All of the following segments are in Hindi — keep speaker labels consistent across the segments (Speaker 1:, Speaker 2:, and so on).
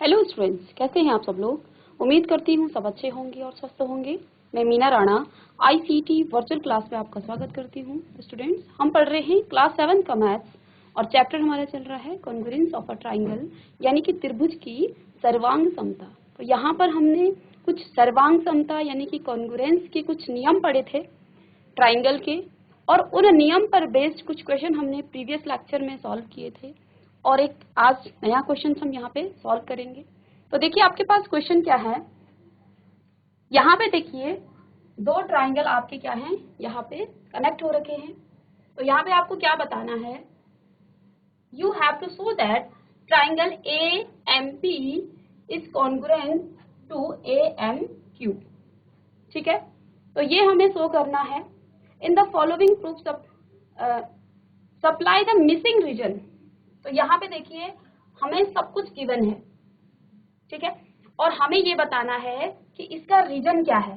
Speaker 1: हेलो स्टूडेंट्स, कैसे हैं आप सब लोग। उम्मीद करती हूँ सब अच्छे होंगे और स्वस्थ होंगे। मैं Meena Rana ICT virtual class में आपका स्वागत करती हूँ। स्टूडेंट्स, हम पढ़ रहे हैं क्लास 7 का मैथ्स और चैप्टर हमारा चल रहा है कॉन्ग्रुएंस ऑफ अ ट्राइंगल, यानी कि त्रिभुज की सर्वांग समता। तो यहाँ पर हमने कुछ सर्वांग समता यानी कि कॉन्ग्रुएंस के कुछ नियम पढ़े थे ट्राइंगल के, और उन नियम पर बेस्ड कुछ क्वेश्चन हमने प्रीवियस लेक्चर में सॉल्व किए थे और एक आज नया क्वेश्चन हम यहाँ पे सॉल्व करेंगे। तो देखिए आपके पास क्वेश्चन क्या है, यहाँ पे देखिए दो ट्राइंगल आपके क्या हैं, यहाँ पे कनेक्ट हो रखे हैं। तो यहाँ पे आपको क्या बताना है, you have to show that triangle AMP is congruent to AMQ। ठीक है, तो ये हमें शो करना है। In the following proof supply the missing reason. तो यहाँ पे देखिए हमें सब कुछ गिवन है, ठीक है, और हमें ये बताना है कि इसका रीजन क्या है।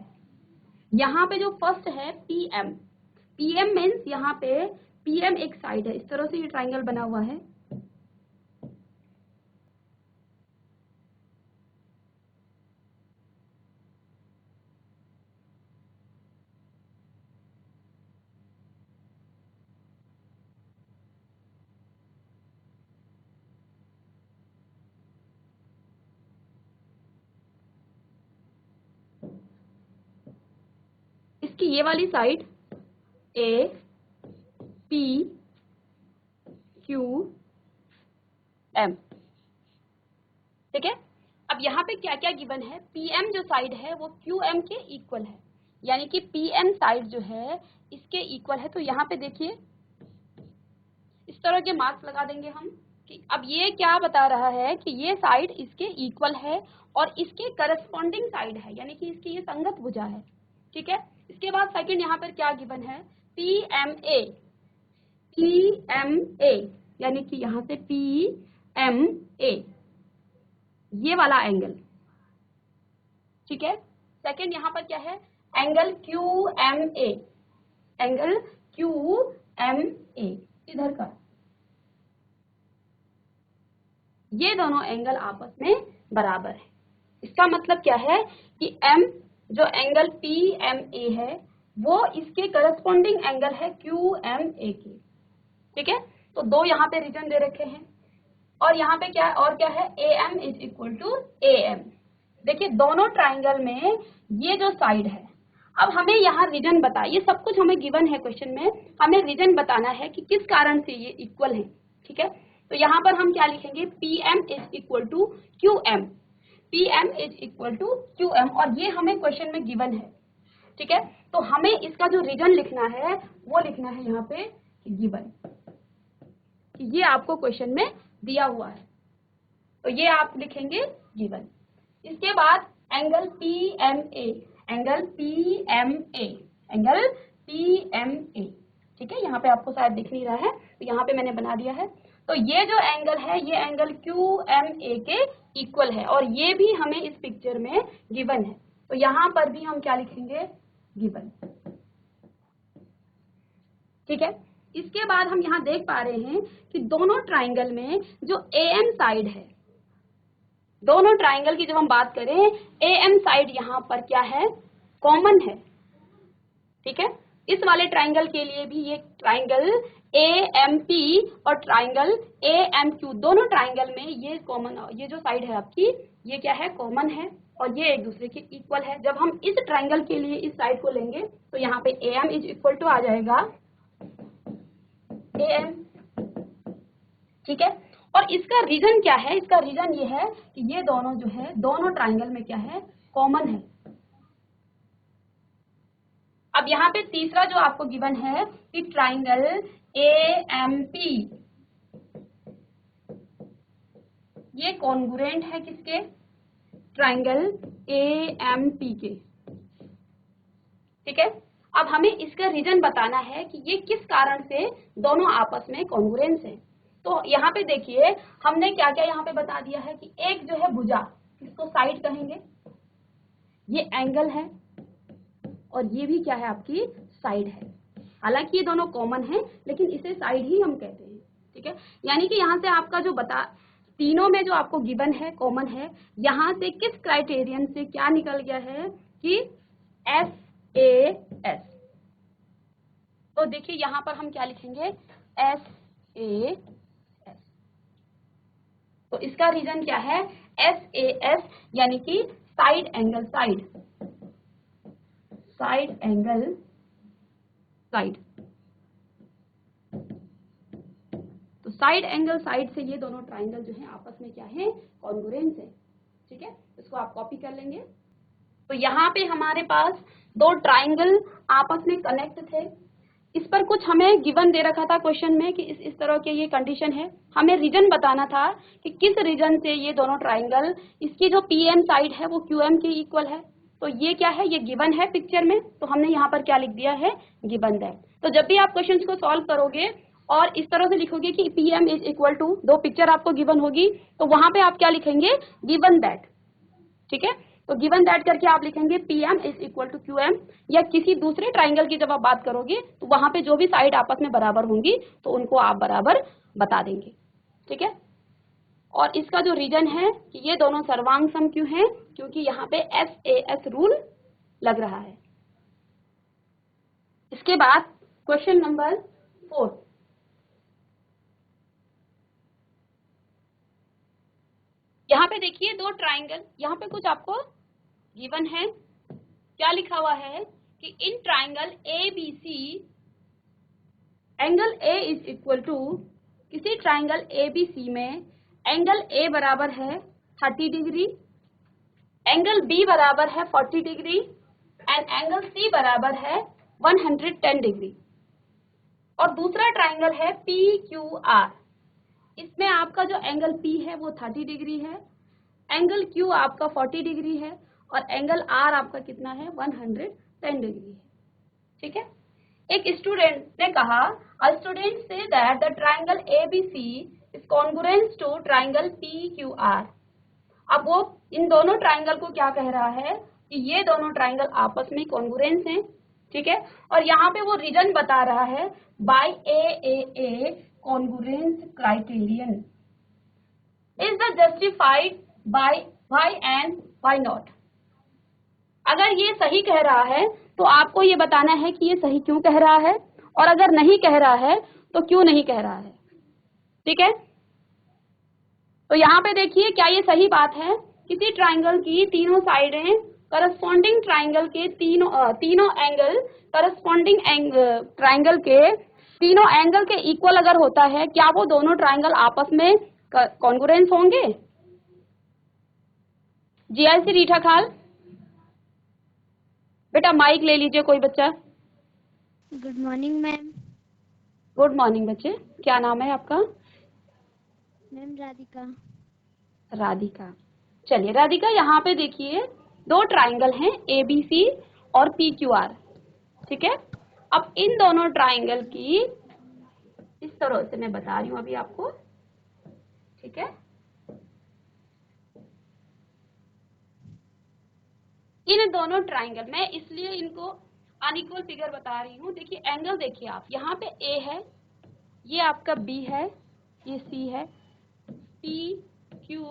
Speaker 1: यहाँ पे जो फर्स्ट है PM मीन्स यहाँ पे PM एक साइड है, इस तरह से ये ट्राइंगल बना हुआ है। इसकी ये वाली साइड APQM, ठीक है। अब यहाँ पे क्या क्या गिवन है, PM जो साइड है वो QM के इक्वल है, यानी कि PM साइड जो है इसके इक्वल है। तो यहाँ पे देखिए इस तरह के मार्क्स लगा देंगे हम कि अब ये क्या बता रहा है कि ये साइड इसके इक्वल है और इसके करस्पॉन्डिंग साइड है, यानी कि इसकी ये संगत भुजा है, ठीक है। इसके बाद सेकंड यहाँ पर क्या गिवन है, PMA यानी कि यहाँ से PMA ये वाला एंगल, ठीक है। सेकंड यहाँ पर क्या है, एंगल QMA इधर का, ये दोनों एंगल आपस में बराबर है। इसका मतलब क्या है कि M जो एंगल PMA है वो इसके करस्पॉन्डिंग एंगल है QMA के, ठीक है। तो दो यहाँ पे रीजन दे रखे हैं और यहाँ पे क्या है AM is equal to AM। देखिए दोनों ट्राइंगल में ये जो साइड है, अब हमें यहाँ रीजन बताइए, सब कुछ हमें गिवन है क्वेश्चन में, हमें रीजन बताना है कि किस कारण से ये इक्वल है, ठीक है। तो यहाँ पर हम क्या लिखेंगे, PM is equal to QM, और ये हमें क्वेश्चन में गिवन है, ठीक है। तो हमें इसका जो रीजन लिखना है वो लिखना है यहाँ पे गिवन, ये आपको क्वेश्चन में दिया हुआ है, तो ये आप लिखेंगे गिवन। इसके बाद एंगल PMA, ठीक है। यहाँ पे आपको शायद दिख नहीं रहा है तो यहाँ पे मैंने बना दिया है। तो ये जो एंगल है ये एंगल QMA के इक्वल है और ये भी हमें इस पिक्चर में गिवन है, तो यहाँ पर भी हम क्या लिखेंगे, गिवन, ठीक है। इसके बाद हम यहाँ देख पा रहे हैं कि दोनों ट्राइंगल में जो AM साइड है, दोनों ट्राइंगल की जब हम बात करें AM साइड यहाँ पर क्या है, कॉमन है, ठीक है। इस वाले ट्राइंगल के लिए भी ये ट्राइंगल AMP और ट्राइंगल AMQ दोनों ट्राइंगल में ये कॉमन, ये जो साइड है आपकी ये क्या है, कॉमन है और ये एक दूसरे के इक्वल है। जब हम इस ट्राइंगल के लिए इस साइड को लेंगे तो यहाँ पे AM इज इक्वल टू आ जाएगा AM, ठीक है। और इसका रीजन क्या है, इसका रीजन ये है कि ये दोनों जो है दोनों ट्राइंगल में क्या है, कॉमन है। अब यहाँ पे तीसरा जो आपको गिवन है कि ट्राइंगल AMP ये कॉन्ग्रुएंट है किसके, ट्राइंगल AMP के, ठीक है। अब हमें इसका रीजन बताना है कि ये किस कारण से दोनों आपस में कॉन्ग्रुएंस है। तो यहाँ पे देखिए हमने क्या क्या यहाँ पे बता दिया है कि एक जो है भुजा, इसको साइड कहेंगे, ये एंगल है और ये भी क्या है आपकी साइड है। हालांकि ये दोनों कॉमन है लेकिन इसे साइड ही हम कहते हैं, ठीक है। यानी कि यहाँ से आपका जो तीनों में जो आपको गिवन है, कॉमन है, यहाँ से किस क्राइटेरियन से क्या निकल गया है कि SAS। तो देखिए यहाँ पर हम क्या लिखेंगे, SAS। तो इसका रीजन क्या है, SAS यानी कि side angle side, side angle side. तो साइड एंगल साइड से ये दोनों ट्राइंगल जो है आपस में क्या है, कॉन्ग्रुएंस है। ठीक है, इसको आप कॉपी कर लेंगे। तो यहाँ पे हमारे पास दो ट्राइंगल आपस में कनेक्ट थे। इस पर कुछ हमें गिवन दे रखा था क्वेश्चन में कि इस तरह के ये कंडीशन है, हमें रीजन बताना था कि किस रीजन से ये दोनों ट्राइंगल, इसकी जो PM साइड है वो QM के इक्वल है। तो ये क्या है, ये गिवन है पिक्चर में, तो हमने यहाँ पर क्या लिख दिया है, गिवन दैट। तो जब भी आप क्वेश्चन को सॉल्व करोगे और इस तरह से लिखोगे कि PM इज इक्वल टू, दो पिक्चर आपको गिवन होगी, तो वहां पे आप क्या लिखेंगे, गिवन दैट। ठीक है, तो गिवन दैट करके आप लिखेंगे PM is equal to QM, या किसी दूसरे ट्राइंगल की जब आप बात करोगे तो वहां पे जो भी साइड आपस में बराबर होंगी तो उनको आप बराबर बता देंगे। ठीक है, और इसका जो रीजन है कि ये दोनों सर्वांग सम क्यों है, क्योंकि यहाँ पे SAS रूल लग रहा है। इसके बाद क्वेश्चन नंबर 4। यहाँ पे देखिए दो ट्राइंगल, यहाँ पे कुछ आपको गिवन है, क्या लिखा हुआ है कि in triangle ABC angle A is equal to, किसी ट्राइंगल ABC में एंगल A बराबर है 30 डिग्री, एंगल B बराबर है 40 डिग्री एंड एंगल C बराबर है 110 डिग्री। और दूसरा ट्राइंगल है PQR, इसमें आपका जो एंगल P है वो 30 डिग्री है, एंगल Q आपका 40 डिग्री है और एंगल R आपका कितना है, 110 डिग्री है। ठीक है, एक स्टूडेंट ने कहा, अ स्टूडेंट से that the triangle ABC is congruence to triangle PQR। अब वो इन दोनों ट्राइंगल को क्या कह रहा है कि ये दोनों ट्राइंगल आपस में कॉन्ग्रुएंस हैं। ठीक है, और यहाँ पे वो रीजन बता रहा है, by AAA congruence criterion is the justified by why and why not. अगर ये सही कह रहा है तो आपको ये बताना है कि ये सही क्यों कह रहा है, और अगर नहीं कह रहा है तो क्यों नहीं कह रहा है। ठीक है, तो यहाँ पे देखिए क्या ये सही बात है, किसी ट्राइंगल की तीनों साइडें करस्पॉन्डिंग ट्राइंगल के तीनों एंगल करस्पॉन्डिंग ट्राइंगल के तीनों एंगल के इक्वल अगर होता है, क्या वो दोनों ट्राइंगल आपस में कॉन्ग्रुएंस होंगे। GIC रीठा खाल, बेटा माइक ले लीजिए कोई बच्चा।
Speaker 2: Good morning ma'am.
Speaker 1: Good morning बच्चे, क्या नाम है आपका।
Speaker 2: मैम राधिका।
Speaker 1: राधिका, चलिए राधिका, यहाँ पे देखिए दो ट्राइंगल हैं ABC और PQR। ठीक है, अब इन दोनों ट्राइंगल की इस तरह से मैं बता रही हूँ अभी आपको। ठीक है, इन दोनों ट्राइंगल, मैं इसलिए इनको अनइक्वल फिगर बता रही हूँ। देखिए एंगल, देखिए आप यहाँ पे A है, ये आपका B है, ये C है, P Q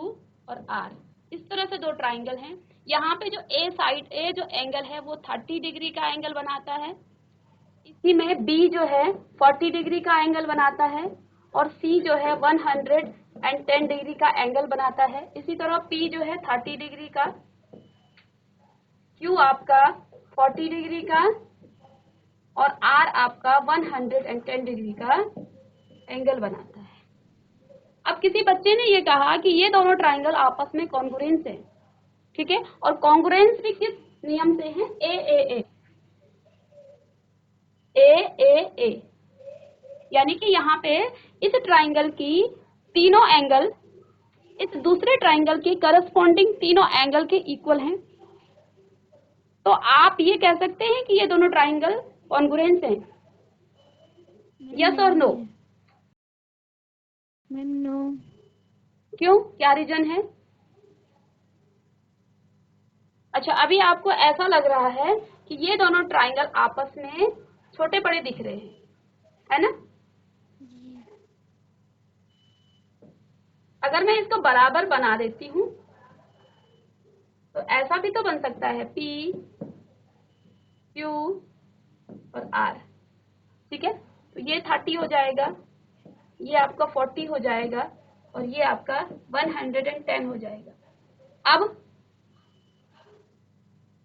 Speaker 1: और R, इस तरह से दो ट्राइंगल हैं। यहाँ पे जो A साइड, A जो एंगल है वो 30 डिग्री का एंगल बनाता है, इसी में B जो है 40 डिग्री का एंगल बनाता है और C जो है 110 डिग्री का एंगल बनाता है। इसी तरह P जो है 30 डिग्री का, Q आपका 40 डिग्री का और R आपका 110 डिग्री का एंगल बनाता है। अब किसी बच्चे ने ये कहा कि ये दोनों ट्राइंगल आपस में कॉन्ग्रुएंस है। ठीक है, और कॉन्ग्रुएंस भी किस नियम से है, AAA। AAA यानी कि यहाँ पे इस ट्राइंगल की तीनों एंगल इस दूसरे ट्राइंगल के करस्पॉन्डिंग तीनों एंगल के इक्वल हैं। तो आप ये कह सकते हैं कि ये दोनों ट्राइंगल कॉन्ग्रुएंस हैं। यस और नो।
Speaker 2: Ma'am no.
Speaker 1: क्यों, क्या रीजन है। अच्छा, अभी आपको ऐसा लग रहा है कि ये दोनों ट्राइंगल आपस में छोटे बड़े दिख रहे हैं, है ना। अगर मैं इसको बराबर बना देती हूँ तो ऐसा भी तो बन सकता है, P Q और R, ठीक है। तो ये 30 हो जाएगा, ये आपका 40 हो जाएगा और ये आपका 110 हो जाएगा।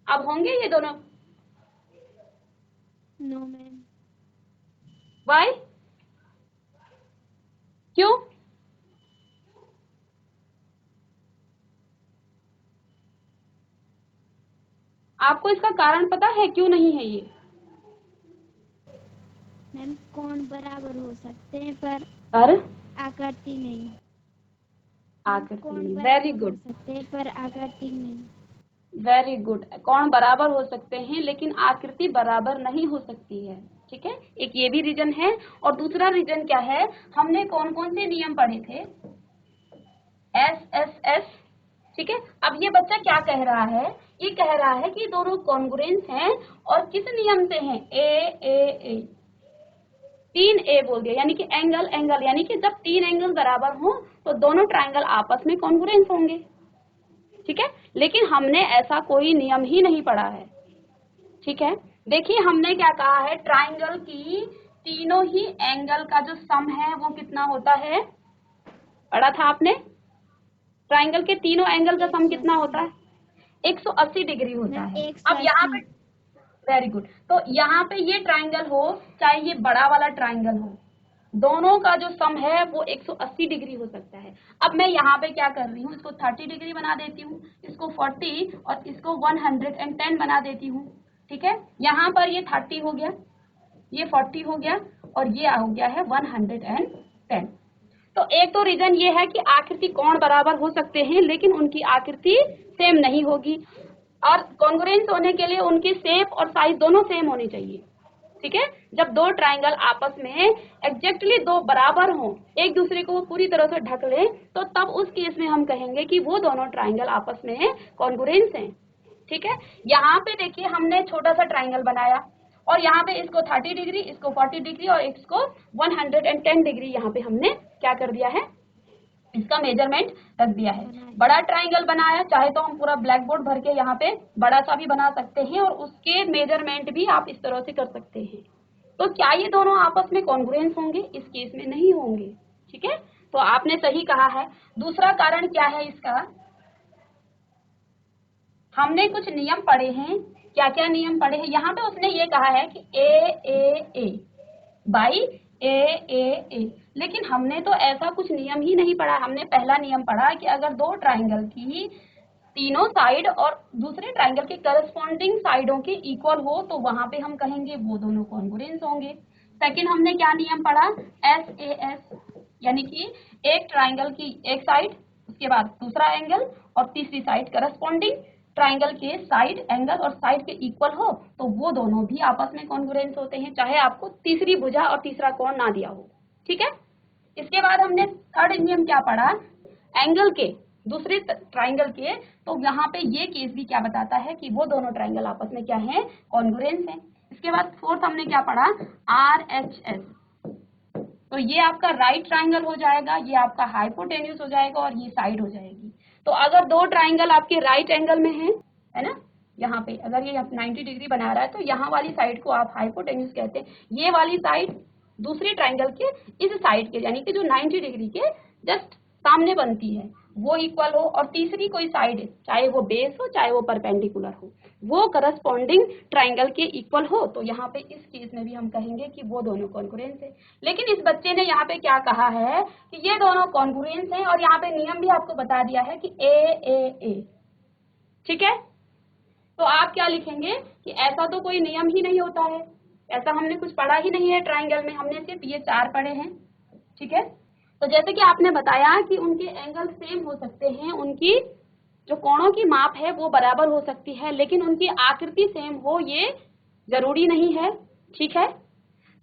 Speaker 1: अब होंगे ये दोनों?
Speaker 2: No ma'am.
Speaker 1: वाई? क्यों? आपको इसका कारण पता है क्यों नहीं है ये?
Speaker 2: मैम कोण बराबर हो सकते हैं पर आकृति नहीं।
Speaker 1: आकृति
Speaker 2: कोण
Speaker 1: नहीं।
Speaker 2: बराबर
Speaker 1: वेरी
Speaker 2: हो
Speaker 1: गुड,
Speaker 2: सकते हैं पर आकृति नहीं।
Speaker 1: Very good. कोण बराबर हो सकते हैं लेकिन आकृति बराबर नहीं हो सकती है, ठीक है। एक ये भी रीजन है। और दूसरा रीजन क्या है, हमने कौन कौन से नियम पढ़े थे? SSS, ठीक है। अब ये बच्चा क्या कह रहा है, ये कह रहा है कि दोनों कॉन्ग्रुएंस हैं और किस नियम से हैं? A 3A बोल दिया, यानी कि एंगल एंगल, यानी कि जब 3 एंगल बराबर हो तो दोनों ट्रायंगल आपस में कॉन्ग्रुएंस होंगे, ठीक है। लेकिन हमने ऐसा कोई नियम ही नहीं पढ़ा है, ठीक है। देखिए हमने क्या कहा है, ट्रायंगल की तीनों ही एंगल का जो सम है वो कितना होता है, पढ़ा था आपने? ट्रायंगल के तीनों एंगल का सम कितना होता है? 180 डिग्री होता है। अब यहाँ पे वेरी गुड, तो यहाँ पे ये ट्रायंगल हो चाहे ये बड़ा वाला ट्रायंगल हो, दोनों का जो सम है वो 180 डिग्री हो सकता है। अब मैं यहाँ पे क्या कर रही हूँ, इसको 30 डिग्री बना देती हूँ, इसको 40 और इसको 110 बना देती हूँ, ठीक है। यहाँ पर ये 30 हो गया, ये 40 हो गया और ये हो गया है 110। तो एक तो रीजन ये है कि आकृति कोण बराबर हो सकते हैं लेकिन उनकी आकृति सेम नहीं होगी, और कॉन्ग्रुएंस होने के लिए उनकी शेप और साइज दोनों सेम होनी चाहिए, ठीक है। जब दो ट्रायंगल आपस में एग्जैक्टली दो बराबर हों, एक दूसरे को पूरी तरह से ढक लें, तो तब उस केस में हम कहेंगे कि वो दोनों ट्रायंगल आपस में कॉन्ग्रुएंस हैं, ठीक है। यहाँ पे देखिए हमने छोटा सा ट्रायंगल बनाया और यहाँ पे इसको 30 डिग्री, इसको 40 डिग्री और इसको 110 डिग्री यहाँ पे हमने क्या कर दिया है, इसका मेजरमेंट रख दिया है। बड़ा ट्रायंगल बनाया, चाहे तो हम पूरा ब्लैक बोर्ड भर के यहाँ पे बड़ा सा भी बना सकते हैं और उसके मेजरमेंट भी आप इस तरह से कर सकते हैं। तो क्या ये दोनों आपस में कॉन्ग्रुएंस होंगे? इस केस में नहीं होंगे, ठीक है। तो आपने सही कहा है। दूसरा कारण क्या है इसका, हमने कुछ नियम पढ़े हैं। क्या क्या नियम पढ़े हैं? यहाँ पे उसने ये कहा है कि A बाई A, लेकिन हमने तो ऐसा कुछ नियम ही नहीं पढ़ा। हमने पहला नियम पढ़ा कि अगर दो ट्रायंगल की तीनों साइड और दूसरे ट्रायंगल के करस्पॉन्डिंग साइडों के इक्वल हो तो वहां पे हम कहेंगे वो दोनों कॉन्ग्रुएंस होंगे। सेकंड हमने क्या नियम पढ़ा, SAS, यानी कि एक ट्रायंगल की एक साइड, उसके बाद दूसरा एंगल और तीसरी साइड करस्पॉन्डिंग ट्रायंगल के साइड एंगल और साइड के इक्वल हो तो वो दोनों भी आपस में कॉन्ग्रुएंस होते हैं, चाहे आपको तीसरी भुजा और तीसरा कोण ना दिया हो, ठीक है। इसके बाद हमने थर्ड नियम क्या पढ़ा, एंगल के दूसरे ट्रायंगल के, तो यहाँ पे ये केस भी क्या बताता है कि वो दोनों ट्रायंगल आपस में क्या है, कॉन्ग्रुएंस हैं। इसके बाद फोर्थ हमने क्या पढ़ा, RHS, तो ये आपका राइट ट्रायंगल हो जाएगा, ये आपका हाइपोटेन्यूज हो जाएगा और ये साइड हो जाएगी। तो अगर दो ट्रायंगल आपके राइट एंगल में है ना, यहाँ पे अगर ये 90 डिग्री बना रहा है तो यहाँ वाली साइड को आप हाइपोटेन्यूज कहते हैं। ये वाली साइड दूसरे ट्रायंगल के इस साइड के यानी कि जो 90 डिग्री के जस्ट सामने बनती है वो इक्वल हो, और तीसरी कोई साइड चाहे वो बेस हो चाहे वो परपेंडिकुलर हो वो करस्पॉन्डिंग ट्रायंगल के इक्वल हो, तो यहाँ पे इस केस में भी हम कहेंगे कि वो दोनों कॉन्ग्रुएंस है। लेकिन इस बच्चे ने यहाँ पे क्या कहा है कि ये दोनों कॉन्ग्रुएंस हैं और यहाँ पे नियम भी आपको बता दिया है कि A, ठीक है। तो आप क्या लिखेंगे कि ऐसा तो कोई नियम ही नहीं होता है, ऐसा हमने कुछ पढ़ा ही नहीं है ट्रायंगल में, हमने सिर्फ ये 4 पढ़े हैं, ठीक है। तो जैसे कि आपने बताया कि उनके एंगल सेम हो सकते हैं, उनकी जो कोणों की माप है वो बराबर हो सकती है, लेकिन उनकी आकृति सेम हो ये जरूरी नहीं है, ठीक है।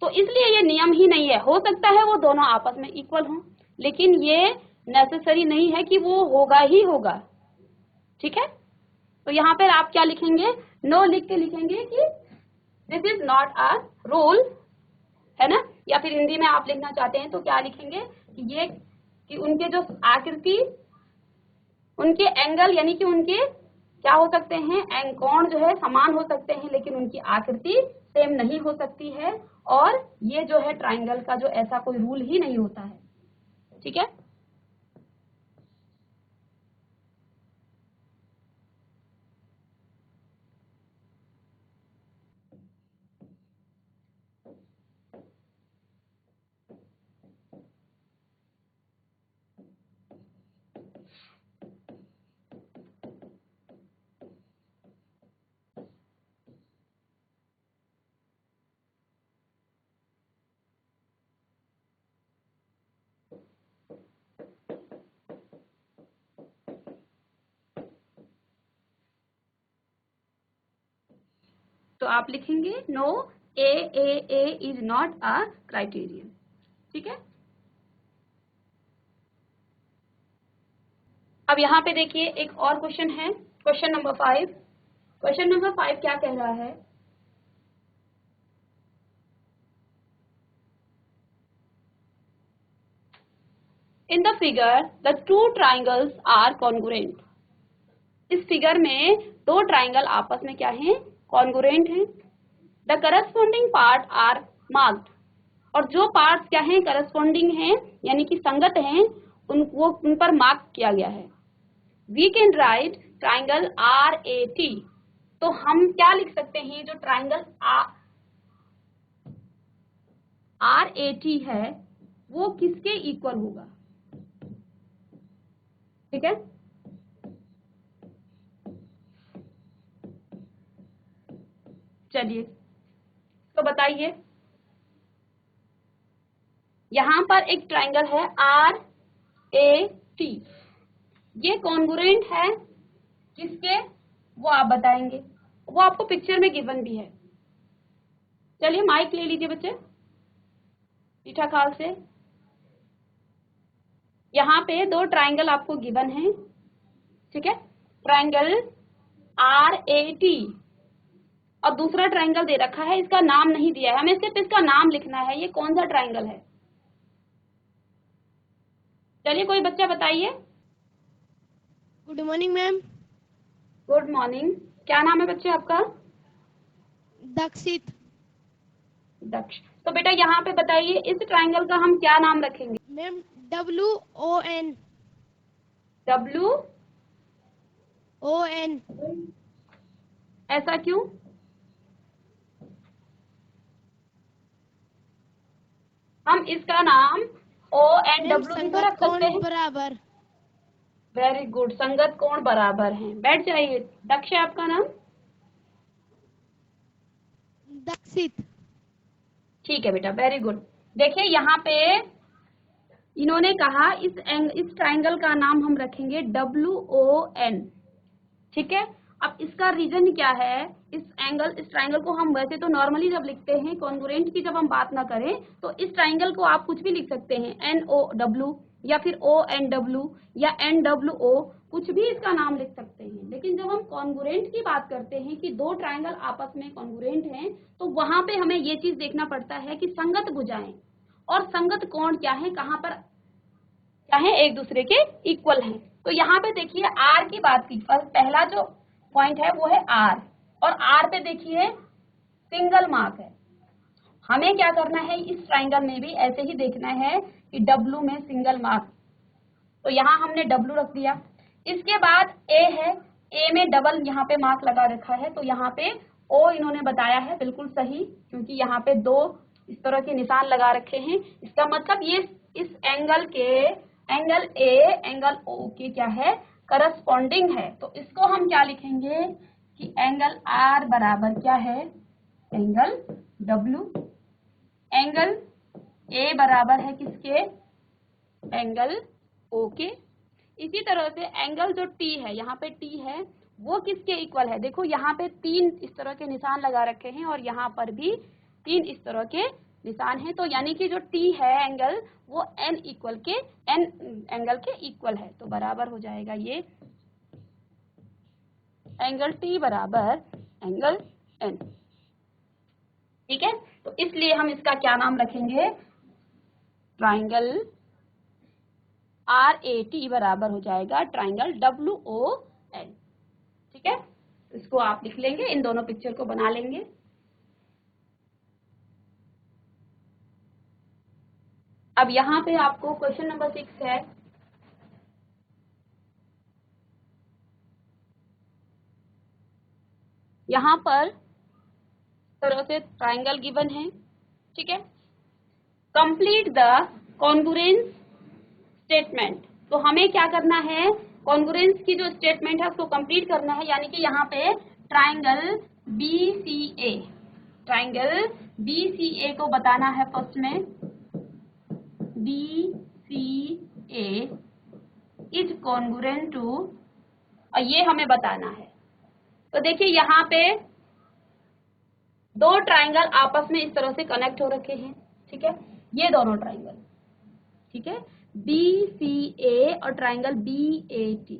Speaker 1: तो इसलिए ये नियम ही नहीं है। हो सकता है वो दोनों आपस में इक्वल हों, लेकिन ये नेसेसरी नहीं है कि वो होगा ही होगा, ठीक है। तो यहाँ पर आप क्या लिखेंगे, नो लिख के लिखेंगे कि this is not a rule, है ना। या फिर हिंदी में आप लिखना चाहते हैं तो क्या लिखेंगे कि ये कि उनके जो आकृति, उनके एंगल यानी कि उनके क्या हो सकते हैं, कोण जो है समान हो सकते हैं, लेकिन उनकी आकृति सेम नहीं हो सकती है। और ये जो है ट्राइंगल का जो ऐसा कोई रूल ही नहीं होता है। ठीक है, तो आप लिखेंगे no, A is not a criterion. ठीक है, अब यहाँ पे देखिए एक और क्वेश्चन है, क्वेश्चन नंबर 5। क्वेश्चन नंबर 5 क्या कह रहा है, in the figure the two triangles are congruent. इस फिगर में दो ट्राइंगल आपस में क्या हैं, कॉन्ग्रुएंट हैं। The corresponding part are marked, और जो पार्ट्स क्या हैं, करस्पॉन्डिंग हैं यानी कि संगत हैं, उन पर मार्क किया गया है। We can write triangle RAT। तो हम क्या लिख सकते हैं, जो ट्राइंगल RAT है वो किसके इक्वल होगा। ठीक है, चलिए तो बताइए, यहां पर एक ट्राइंगल है RAT, ये कॉन्ग्रुएंट है किसके, वो आप बताएंगे, वो आपको पिक्चर में गिवन भी है। चलिए माइक ले लीजिए बच्चे मीठा खाल से। यहाँ पे दो ट्राइंगल आपको गिवन है। ठीक है, ट्राइंगल RAT और दूसरा ट्राइंगल दे रखा है, इसका नाम नहीं दिया है, हमें सिर्फ इसका नाम लिखना है, ये कौन सा ट्राइंगल है। चलिए कोई बच्चा बताइए।
Speaker 2: Good morning ma'am.
Speaker 1: Good morning, क्या नाम है बच्चे आपका।
Speaker 2: दक्षित।
Speaker 1: दक्ष। तो बेटा यहाँ पे बताइए इस ट्राइंगल का हम क्या नाम रखेंगे।
Speaker 2: Ma'am WON। WON।
Speaker 1: ऐसा क्यों। हम इसका नाम ONW भी तो रख सकते हैं।
Speaker 2: बराबर।
Speaker 1: वेरी गुड, संगत कोण बराबर हैं। बैठ जाइए। दक्ष है आपका नाम।
Speaker 2: दक्षित।
Speaker 1: ठीक है बेटा, वेरी गुड। देखिए यहाँ पे इन्होंने कहा इस ट्राइंगल का नाम हम रखेंगे WON। ठीक है, अब इसका रीजन क्या है, इस ट्राइंगल को हम वैसे तो नॉर्मली जब लिखते हैं, कॉन्ग्रुएंट की जब हम बात ना करें, तो इस ट्राइंगल को आप कुछ भी लिख सकते हैं, NOW या फिर ONW या NWO, कुछ भी इसका नाम लिख सकते हैं। लेकिन जब हम कॉन्ग्रुएंट की बात करते हैं कि दो ट्राइंगल आपस में कॉन्ग्रुएंट हैं, तो वहां पे हमें ये चीज देखना पड़ता है कि संगत भुजाएं और संगत कोण क्या है, कहाँ पर क्या है, एक दूसरे के इक्वल हैं। तो यहाँ पे देखिए R की बात की, पहला जो पॉइंट है वो है R, और R पे देखिए सिंगल मार्क है। हमें क्या करना है, इस ट्राइंगल में भी ऐसे ही देखना है कि W में सिंगल मार्क, तो यहाँ हमने W रख दिया। इसके बाद A है, A में डबल यहाँ पे मार्क लगा रखा है, तो यहाँ पे O इन्होंने बताया है, बिल्कुल सही, क्योंकि यहाँ पे दो इस तरह के निशान लगा रखे हैं। इसका मतलब ये इस एंगल A एंगल O के क्या है, करस्पॉन्डिंग है। तो इसको हम क्या लिखेंगे कि एंगल R बराबर क्या है, एंगल W। एंगल A बराबर है किसके, एंगल O के। इसी तरह से एंगल जो T है, यहाँ पे T है, वो किसके इक्वल है। देखो यहाँ पे 3 इस तरह के निशान लगा रखे हैं और यहाँ पर भी 3 इस तरह के निशान है, तो यानी कि जो T है एंगल, वो N एंगल के इक्वल है, तो बराबर हो जाएगा ये एंगल T बराबर एंगल N। ठीक है, तो इसलिए हम इसका क्या नाम रखेंगे, ट्राइंगल RAT बराबर हो जाएगा ट्राइंगल WOL। ठीक है, इसको आप लिख लेंगे, इन दोनों पिक्चर को बना लेंगे। अब यहाँ पे आपको क्वेश्चन नंबर 6 है। यहाँ पर तरह से ट्राइंगल गिवन है। ठीक है, कंप्लीट द कॉन्ग्रुएंस स्टेटमेंट। तो हमें क्या करना है, कॉन्ग्रुएंस की जो स्टेटमेंट है उसको कंप्लीट करना है। यानी कि यहाँ पे ट्राइंगल BCA को बताना है। फर्स्ट में BCA इज कॉन्ग्रुएंट टू, और ये हमें बताना है। तो देखिए यहाँ पे दो ट्राइंगल आपस में इस तरह से कनेक्ट हो रखे हैं। ठीक है, ये दोनों ट्राइंगल, ठीक है, BCA और ट्राइंगल BAT।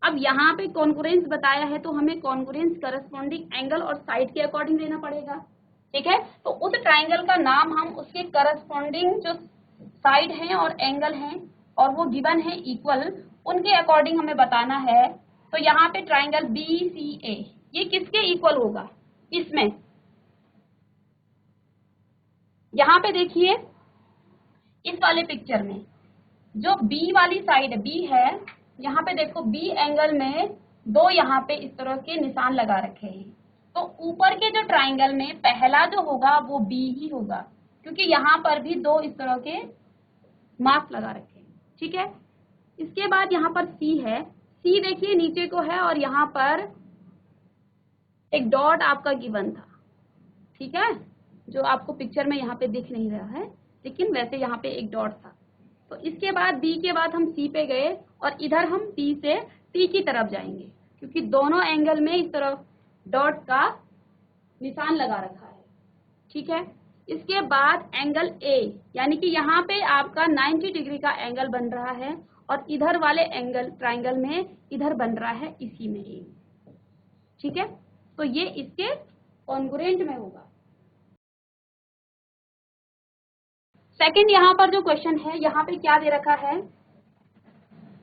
Speaker 1: अब यहाँ पे कॉन्ग्रुएंस बताया है तो हमें कॉन्ग्रुएंस करस्पॉन्डिंग एंगल और साइड के अकॉर्डिंग देना पड़ेगा। ठीक है, तो उस ट्राइंगल का नाम हम उसके करस्पॉन्डिंग जो साइड हैं और एंगल हैं और वो गिवन है इक्वल, उनके अकॉर्डिंग हमें बताना है। तो यहाँ पे ट्राइंगल BCA ये किसके इक्वल होगा, इसमें यहाँ पे देखिए इस वाले पिक्चर में जो B वाली साइड B है, यहाँ पे देखो B एंगल में दो यहाँ पे इस तरह के निशान लगा रखे हैं। तो ऊपर के जो ट्राइंगल में पहला जो होगा वो B ही होगा, क्योंकि यहाँ पर भी दो इस तरह के मार्क्स लगा रखे हैं। ठीक है, इसके बाद यहाँ पर C है। C देखिए नीचे को है और यहाँ पर एक डॉट आपका गिवन था। ठीक है, जो आपको पिक्चर में यहाँ पे दिख नहीं रहा है, लेकिन वैसे यहाँ पे एक डॉट था। तो इसके बाद B के बाद हम C पे गए और इधर हम P से T की तरफ जाएंगे, क्योंकि दोनों एंगल में इस तरफ डॉट का निशान लगा रखा है। ठीक है, इसके बाद एंगल A, यानी कि यहाँ पे आपका 90 डिग्री का एंगल बन रहा है और इधर वाले एंगल ट्राइंगल में इधर बन रहा है इसी में A। ठीक है, तो ये इसके कॉन्ग्रुएंट में होगा। सेकंड यहाँ पर जो क्वेश्चन है, यहाँ पे क्या दे रखा है,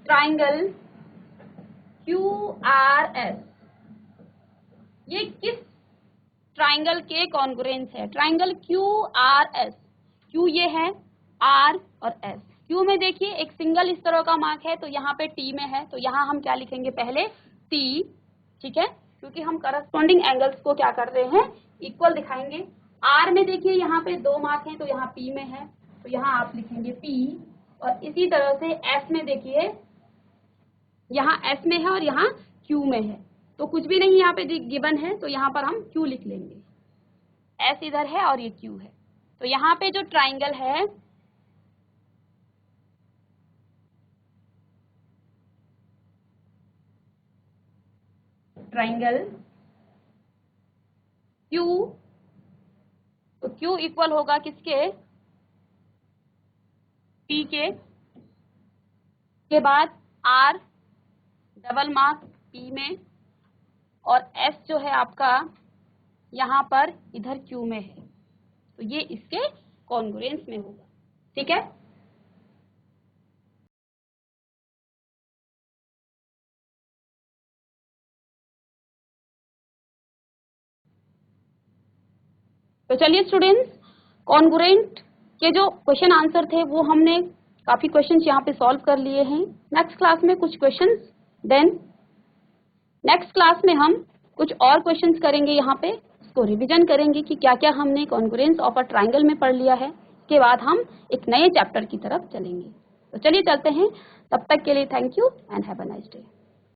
Speaker 1: ट्राइंगल QRS ये किस ट्राइंगल के कॉन्ग्रुएंस है। ट्राइंगल QRS, Q ये है, R और S। Q में देखिए एक सिंगल इस तरह का मार्क है, तो यहाँ पे T में है, तो यहाँ हम क्या लिखेंगे, पहले T। ठीक है, क्योंकि हम करस्पॉन्डिंग एंगल्स को क्या कर रहे हैं, इक्वल दिखाएंगे। R में देखिए यहाँ पे दो मार्क हैं, तो यहाँ P में है, तो यहाँ आप लिखेंगे P। और इसी तरह से S में देखिए यहाँ S में है और यहाँ Q में है, तो कुछ भी नहीं यहाँ पे गिवन है, तो यहाँ पर हम Q लिख लेंगे। S इधर है और ये Q है, तो यहाँ पे जो ट्राइंगल है ट्राइंगल Q, तो Q इक्वल होगा किसके, P के बाद R डबल मार्क P में और S जो है आपका यहाँ पर इधर Q में है, तो ये इसके कॉन्ग्रुएंस में होगा। ठीक है, तो चलिए स्टूडेंट्स, कॉन्ग्रुएंट के जो क्वेश्चन आंसर थे वो हमने काफी क्वेश्चंस यहाँ पे सॉल्व कर लिए हैं। नेक्स्ट क्लास में कुछ क्वेश्चंस, देन नेक्स्ट क्लास में हम कुछ और क्वेश्चंस करेंगे। यहाँ पे इसको रिवीजन करेंगे कि क्या क्या हमने कॉन्ग्रुएंस ऑफ अ ट्राइंगल में पढ़ लिया है। इसके बाद हम एक नए चैप्टर की तरफ चलेंगे। तो चलिए चलते हैं, तब तक के लिए thank you and have a nice day.